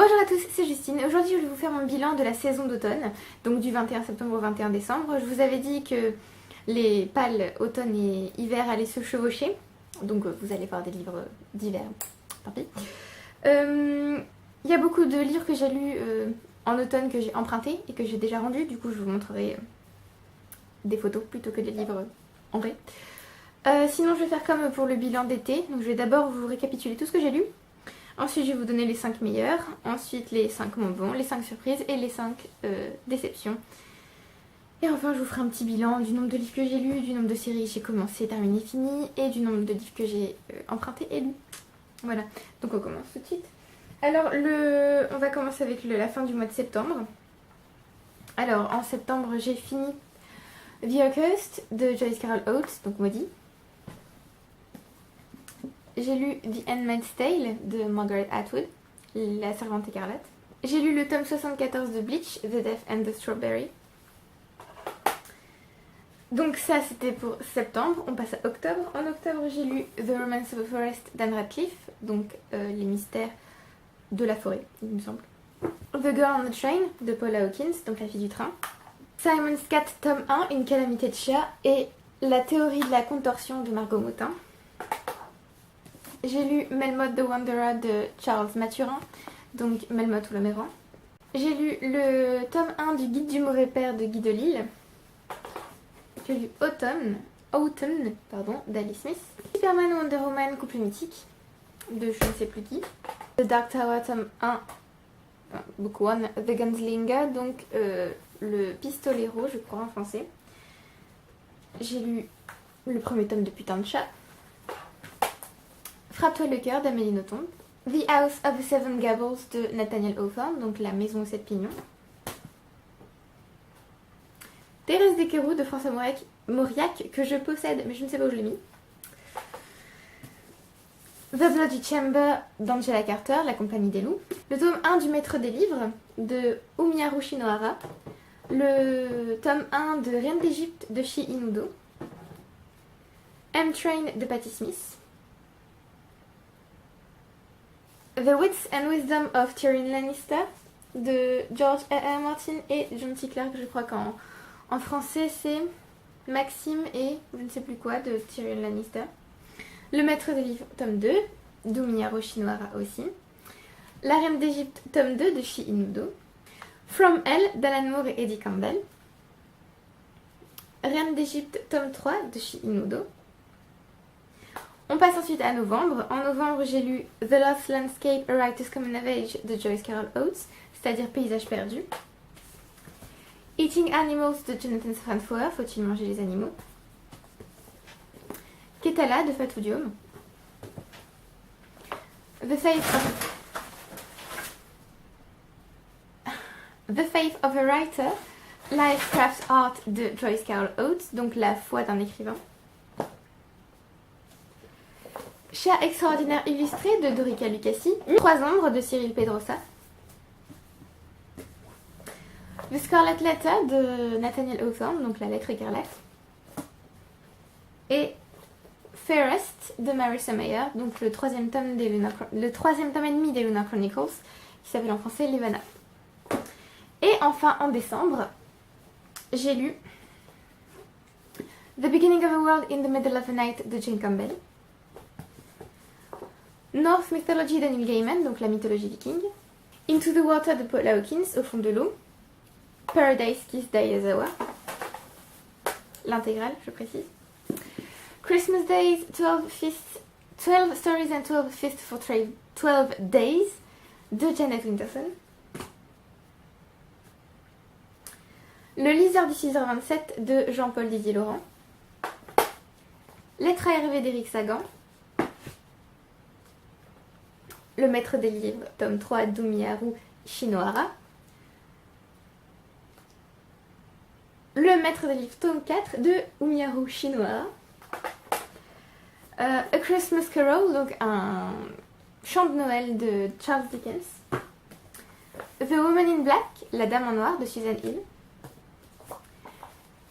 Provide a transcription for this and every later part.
Bonjour à tous, c'est Justine. Aujourd'hui je vais vous faire mon bilan de la saison d'automne, donc du 21 septembre au 21 décembre. Je vous avais dit que les pâles automne et hiver allaient se chevaucher, donc vous allez voir des livres d'hiver, tant pis. Il y a beaucoup de livres que j'ai lus en automne que j'ai empruntés et que j'ai déjà rendus, du coup je vous montrerai des photos plutôt que des livres en vrai. Sinon je vais faire comme pour le bilan d'été, donc je vais d'abord vous récapituler tout ce que j'ai lu. Ensuite, je vais vous donner les 5 meilleurs, ensuite les 5 moins bons, les 5 surprises et les 5 déceptions. Et enfin, je vous ferai un petit bilan du nombre de livres que j'ai lus, du nombre de séries que j'ai commencé, terminé, fini, et du nombre de livres que j'ai emprunté et lus. Voilà, donc on commence tout de suite. Alors, on va commencer avec la fin du mois de septembre. Alors, en septembre, j'ai fini The Accursed de Joyce Carol Oates, donc Maudit. J'ai lu The Handmaid's Tale de Margaret Atwood, La Servante écarlate. J'ai lu le tome 74 de Bleach, The Death and the Strawberry. Donc ça c'était pour septembre, on passe à octobre. En octobre j'ai lu The Romance of the Forest d'Anne Radcliffe, donc les mystères de la forêt, il me semble. The Girl on the Train de Paula Hawkins, donc la fille du train. Simon's Cat tome 1, Une calamité de chat, et La théorie de la contorsion de Margot Motin. J'ai lu Melmoth the Wanderer de Charles Mathurin, donc Melmoth ou le Méran. J'ai lu le tome 1 du Guide du mauvais père de Guy Delisle. J'ai lu Autumn d'Alice Smith. Superman Wonder Woman, couple mythique de je ne sais plus qui. The Dark Tower tome 1, book 1, The Gunslinger, donc le pistolero je crois en français. J'ai lu le premier tome de Putain de chat. Frappe-toi le cœur d'Amélie Nothomb. The House of the Seven Gables de Nathaniel Hawthorne, donc La maison aux sept pignons. Thérèse Desquerroux de François Mauriac, que je possède mais je ne sais pas où je l'ai mis. The Bloody Chamber d'Angela Carter, La compagnie des loups. Le tome 1 du Maître des livres de Umiharu Shinohara. Le tome 1 de Reine d'Égypte de Shi Inudo. M-Train de Patti Smith. The Wits and Wisdom of Tyrion Lannister de George R.R. Martin et John T. Clarke. Je crois qu'en français c'est Maxime et je ne sais plus quoi de Tyrion Lannister. Le Maître des livres tome 2 d'Umiharu Shinohara aussi. La Reine d'Égypte tome 2 de Shi Inudo. From Hell d'Alan Moore et Eddie Campbell. Reine d'Égypte tome 3 de Shi Inudo. On passe ensuite à novembre. En novembre, j'ai lu The Lost Landscape, A Writer's Coming of Age de Joyce Carol Oates, c'est-à-dire Paysage perdu. Eating Animals de Jonathan Safran Foer, Faut-il manger les animaux. Ketala de Fatou Diome. The Faith of a Writer, Life Crafts Art de Joyce Carol Oates, donc la foi d'un écrivain. Chat extraordinaire illustré de Dorica Lucasi. Trois ombres de Cyril Pedrosa. The Scarlet Letter de Nathaniel Hawthorne, donc la lettre écarlate. Et Fairest de Marissa Meyer, donc le troisième tome et demi des Luna Chronicles, qui s'appelle en français Levana. Et enfin en décembre, j'ai lu The Beginning of a World in the Middle of the Night de Jane Campbell. Norse Mythology de Neil Gaiman, donc la mythologie viking. Into the Water de Paula Hawkins, Au fond de l'eau. Paradise Kiss d'Aizawa. L'intégrale, je précise. Christmas Days, 12 Stories and 12 Feasts for 12 Days de Janet Winterson. Le liseur du 6h27 de Jean-Paul Didier-Laurent. Lettre à Hervé d'Éric Sagan. Le Maître des livres, tome 3 d'Umiharu Shinohara. Le Maître des livres, tome 4 de Umiharu Shinohara. A Christmas Carol, donc un chant de Noël de Charles Dickens. The Woman in Black, La Dame en Noir de Susan Hill.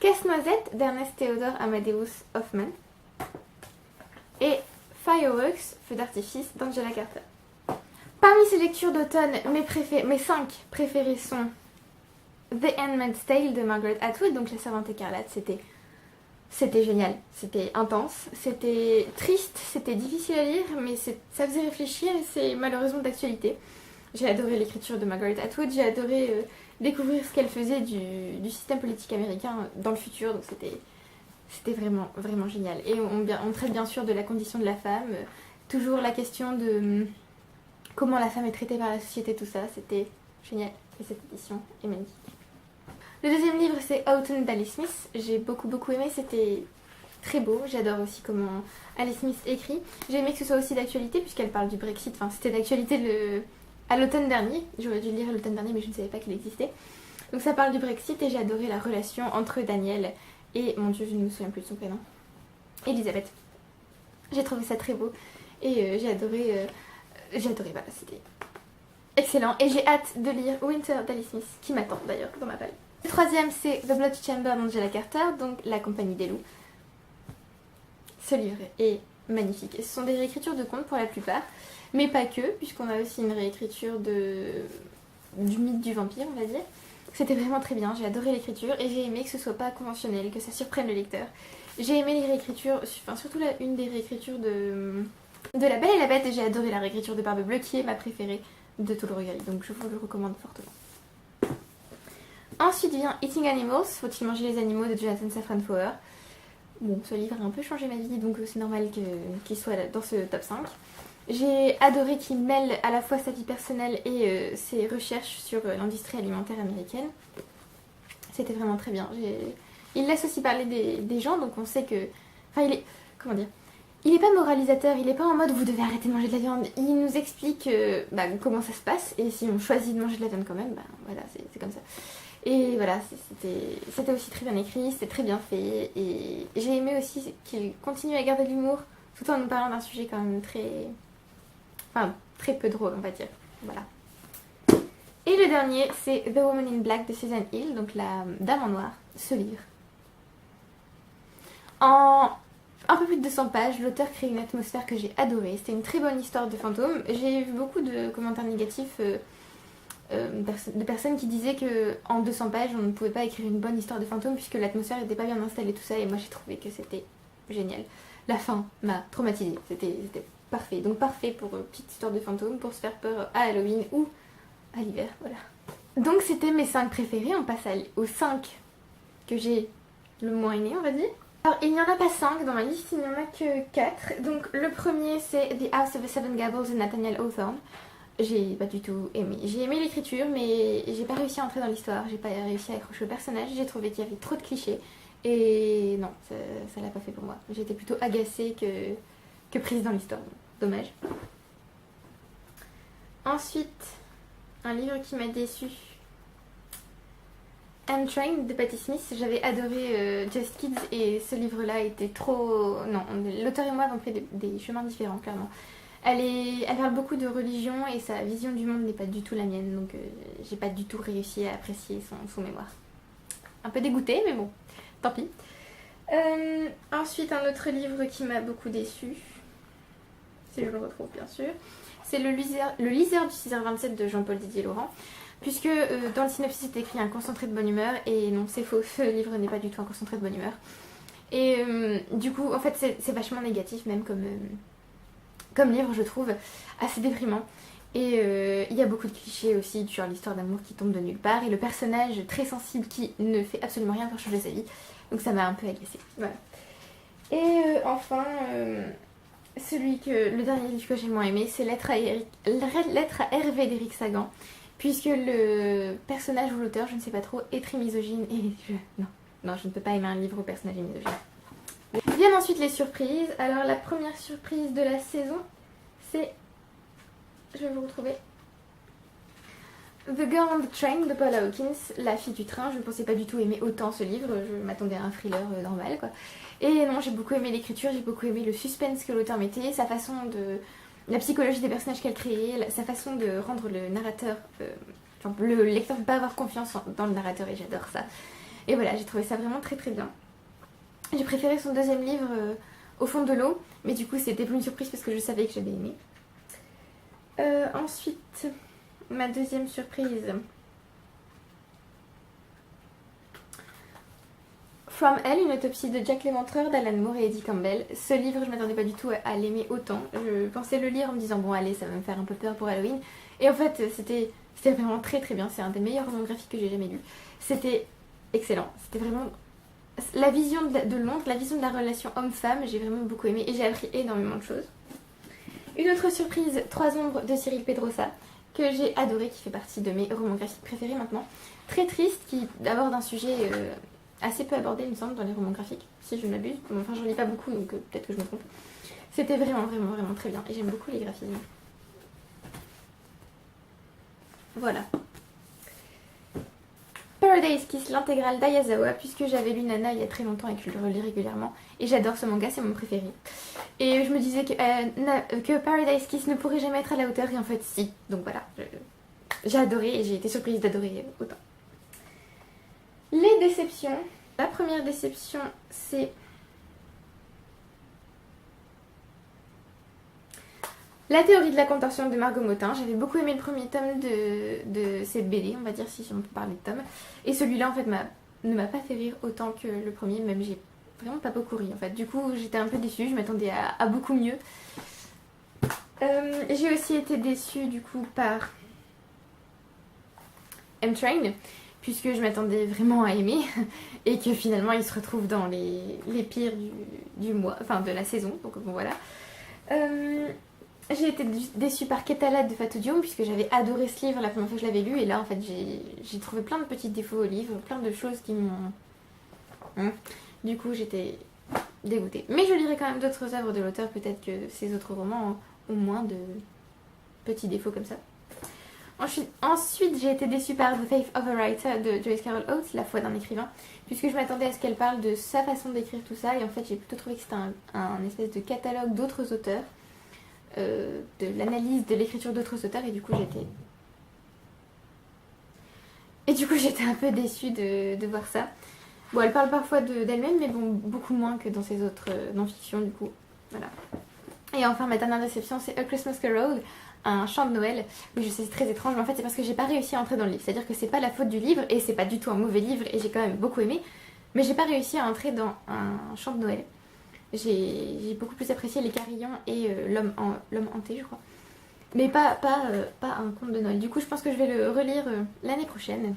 Casse-noisette d'Ernest Theodor Amadeus Hoffmann. Et Fireworks, Feu d'artifice d'Angela Carter. Parmi ces lectures d'automne, mes 5 préférées sont The Handmaid's Tale de Margaret Atwood, donc La Servante écarlate. C'était génial, c'était intense, c'était triste, c'était difficile à lire, mais ça faisait réfléchir et c'est malheureusement d'actualité. J'ai adoré l'écriture de Margaret Atwood, j'ai adoré découvrir ce qu'elle faisait du système politique américain dans le futur, donc c'était vraiment, vraiment génial. Et on traite bien sûr de la condition de la femme, toujours la question de comment la femme est traitée par la société, tout ça, c'était génial. Et cette édition est magnifique. Le deuxième livre, c'est Autumn d'Alice Smith. J'ai beaucoup aimé, c'était très beau. J'adore aussi comment Alice Smith écrit. J'ai aimé que ce soit aussi d'actualité puisqu'elle parle du Brexit. Enfin, c'était d'actualité à l'automne dernier. J'aurais dû le lire à l'automne dernier, mais je ne savais pas qu'il existait. Donc ça parle du Brexit et j'ai adoré la relation entre Daniel et, mon Dieu, je ne me souviens plus de son prénom, Elisabeth. J'ai trouvé ça très beau et j'ai adoré, voilà, c'était excellent. Et j'ai hâte de lire Winter d'Alice Smith, qui m'attend d'ailleurs dans ma palle. Le troisième, c'est The Blood Chamber d'Angela Carter, donc La Compagnie des Loups. Ce livre est magnifique. Et ce sont des réécritures de contes pour la plupart, mais pas que, puisqu'on a aussi une réécriture du mythe du vampire, on va dire. C'était vraiment très bien, j'ai adoré l'écriture et j'ai aimé que ce soit pas conventionnel, que ça surprenne le lecteur. J'ai aimé les réécritures, enfin surtout une des réécritures de La Belle et la Bête, et j'ai adoré la réécriture de Barbe Bleue qui est ma préférée de tout le recueil, donc je vous le recommande fortement. Ensuite vient Eating Animals, Faut-il manger les animaux de Jonathan Safran Foer. Bon, ce livre a un peu changé ma vie, donc c'est normal qu'il soit dans ce top 5. J'ai adoré qu'il mêle à la fois sa vie personnelle et ses recherches sur l'industrie alimentaire américaine. C'était vraiment très bien. Il laisse aussi parler des gens, donc on sait que... Enfin, il est... Comment dire ? Il n'est pas moralisateur, il n'est pas en mode vous devez arrêter de manger de la viande. Il nous explique comment ça se passe, et si on choisit de manger de la viande quand même, voilà, c'est comme ça. Et voilà, c'était aussi très bien écrit, c'était très bien fait, et j'ai aimé aussi qu'il continue à garder de l'humour, tout en nous parlant d'un sujet quand même très peu drôle, on va dire. Voilà. Et le dernier, c'est The Woman in Black de Susan Hill, donc la Dame en Noir, ce livre. En un peu plus de 200 pages, l'auteur crée une atmosphère que j'ai adorée. C'était une très bonne histoire de fantômes. J'ai vu beaucoup de commentaires négatifs de personnes qui disaient qu'en 200 pages, on ne pouvait pas écrire une bonne histoire de fantômes puisque l'atmosphère n'était pas bien installée, tout ça. Et moi, j'ai trouvé que c'était génial. La fin m'a traumatisée. C'était parfait. Donc parfait pour une petite histoire de fantômes, pour se faire peur à Halloween ou à l'hiver. Voilà. Donc c'était mes 5 préférés. On passe aux 5 que j'ai le moins aimé, on va dire. Alors, il n'y en a pas 5 dans ma liste, il n'y en a que 4. Donc, le premier, c'est The House of the Seven Gables de Nathaniel Hawthorne. J'ai pas du tout aimé. J'ai aimé l'écriture, mais j'ai pas réussi à entrer dans l'histoire. J'ai pas réussi à accrocher au personnage. J'ai trouvé qu'il y avait trop de clichés. Et non, ça l'a pas fait pour moi. J'étais plutôt agacée que prise dans l'histoire. Dommage. Ensuite, un livre qui m'a déçue. Untrained de Patti Smith, j'avais adoré Just Kids et ce livre-là était trop... Non, l'auteur et moi avons pris des chemins différents, clairement. Elle parle beaucoup de religion et sa vision du monde n'est pas du tout la mienne, donc j'ai pas du tout réussi à apprécier son mémoire. Un peu dégoûtée, mais bon, tant pis. Ensuite, un autre livre qui m'a beaucoup déçue, si je le retrouve bien sûr, c'est Le liseur du 6h27 de Jean-Paul Didier Laurent. Puisque dans le synopsis c'est écrit un concentré de bonne humeur, et non, c'est faux, ce livre n'est pas du tout un concentré de bonne humeur. Et du coup, en fait, c'est vachement négatif même comme livre, je trouve, assez déprimant. Et il y a beaucoup de clichés aussi sur l'histoire d'amour qui tombe de nulle part, et le personnage très sensible qui ne fait absolument rien pour changer sa vie. Donc ça m'a un peu agacée. Voilà. Et enfin, le dernier livre que j'ai le moins aimé, c'est Lettre à Hervé d'Éric Sagan. Puisque le personnage ou l'auteur, je ne sais pas trop, est très misogyne et non, je ne peux pas aimer un livre où le personnage est misogyne. Viennent ensuite les surprises. Alors la première surprise de la saison, c'est... Je vais vous retrouver. The Girl on the Train de Paula Hawkins, La fille du train. Je ne pensais pas du tout aimer autant ce livre, je m'attendais à un thriller normal quoi. Et non, j'ai beaucoup aimé l'écriture, j'ai beaucoup aimé le suspense que l'auteur mettait, sa façon de... La psychologie des personnages qu'elle créait, sa façon de rendre le narrateur... le lecteur ne peut pas avoir confiance dans le narrateur et j'adore ça. Et voilà, j'ai trouvé ça vraiment très très bien. J'ai préféré son deuxième livre, Au fond de l'eau, mais du coup c'était plus une surprise parce que je savais que j'avais aimé. Ensuite, ma deuxième surprise. From Hell, une autopsie de Jack l'Éventreur d'Alan Moore et Eddie Campbell. Ce livre, je m'attendais pas du tout à l'aimer autant. Je pensais le lire en me disant bon allez, ça va me faire un peu peur pour Halloween. Et en fait, c'était vraiment très très bien. C'est un des meilleurs romans graphiques que j'ai jamais lu. C'était excellent. C'était vraiment la vision de Londres, la vision de la relation homme-femme. J'ai vraiment beaucoup aimé et j'ai appris énormément de choses. Une autre surprise, 3 ombres de Cyril Pedrosa, que j'ai adoré, qui fait partie de mes romans graphiques préférés maintenant. Très triste, qui aborde un sujet assez peu abordé, il me semble, dans les romans graphiques, si je ne m'abuse. Enfin, j'en lis pas beaucoup, donc peut-être que je me trompe. C'était vraiment, vraiment, vraiment très bien. Et j'aime beaucoup les graphismes. Voilà. Paradise Kiss, l'intégrale d'Ayazawa, puisque j'avais lu Nana il y a très longtemps et que je le relis régulièrement. Et j'adore ce manga, c'est mon préféré. Et je me disais que Paradise Kiss ne pourrait jamais être à la hauteur, et en fait si. Donc voilà, j'ai adoré et j'ai été surprise d'adorer autant. Les déceptions. La première déception, c'est La théorie de la contorsion de Margot Motin. J'avais beaucoup aimé le premier tome de cette BD, on va dire, si on peut parler de tome. Et celui-là, en fait, ne m'a pas fait rire autant que le premier, même j'ai vraiment pas beaucoup ri, en fait. Du coup, j'étais un peu déçue, je m'attendais à beaucoup mieux. J'ai aussi été déçue, du coup, par M-Train, puisque je m'attendais vraiment à aimer, et que finalement, il se retrouve dans les pires du mois, enfin, de la saison, donc bon, voilà. J'ai été déçue par Ketala de Fatou Diom puisque j'avais adoré ce livre la première fois que je l'avais lu et là en fait j'ai trouvé plein de petits défauts au livre, plein de choses qui m'ont... Du coup j'étais dégoûtée. Mais je lirai quand même d'autres œuvres de l'auteur, peut-être que ces autres romans ont moins de petits défauts comme ça. Ensuite j'ai été déçue par The Faith of a Writer de Joyce Carol Oates, La foi d'un écrivain, puisque je m'attendais à ce qu'elle parle de sa façon d'écrire tout ça et en fait j'ai plutôt trouvé que c'était un espèce de catalogue d'autres auteurs. De l'analyse de l'écriture d'autres auteurs et du coup j'étais un peu déçue de voir ça. Bon, elle parle parfois d'elle-même mais bon, beaucoup moins que dans ses autres non-fiction du coup, voilà. Et enfin ma dernière déception c'est A Christmas Carol, un chant de Noël. Oui, je sais, c'est très étrange mais en fait c'est parce que j'ai pas réussi à entrer dans le livre, c'est à dire que c'est pas la faute du livre et c'est pas du tout un mauvais livre et j'ai quand même beaucoup aimé, mais j'ai pas réussi à entrer dans un chant de Noël. J'ai beaucoup plus apprécié Les Carillons et L'homme hanté, je crois. Mais pas un conte de Noël. Du coup, je pense que je vais le relire l'année prochaine.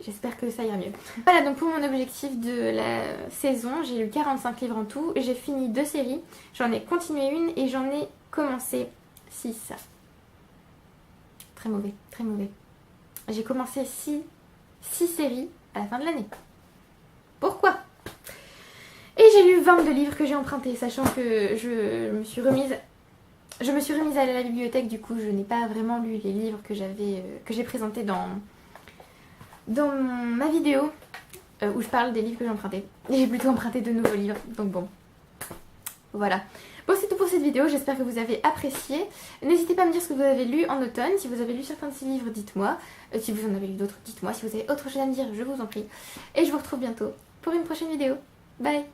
J'espère que ça ira mieux. Voilà, donc pour mon objectif de la saison, j'ai lu 45 livres en tout. J'ai fini 2 séries. J'en ai continué une et j'en ai commencé 6. Très mauvais, très mauvais. J'ai commencé 6 séries à la fin de l'année. Pourquoi ? Et j'ai lu 22 livres que j'ai empruntés, sachant que je me suis remise à aller à la bibliothèque, du coup je n'ai pas vraiment lu les livres que j'ai présentés dans ma vidéo où je parle des livres que j'ai empruntés. Et j'ai plutôt emprunté de nouveaux livres, donc bon, voilà. Bon, c'est tout pour cette vidéo, j'espère que vous avez apprécié. N'hésitez pas à me dire ce que vous avez lu en automne, si vous avez lu certains de ces livres, dites-moi. Si vous en avez lu d'autres, dites-moi. Si vous avez autre chose à me dire, je vous en prie. Et je vous retrouve bientôt pour une prochaine vidéo. Bye!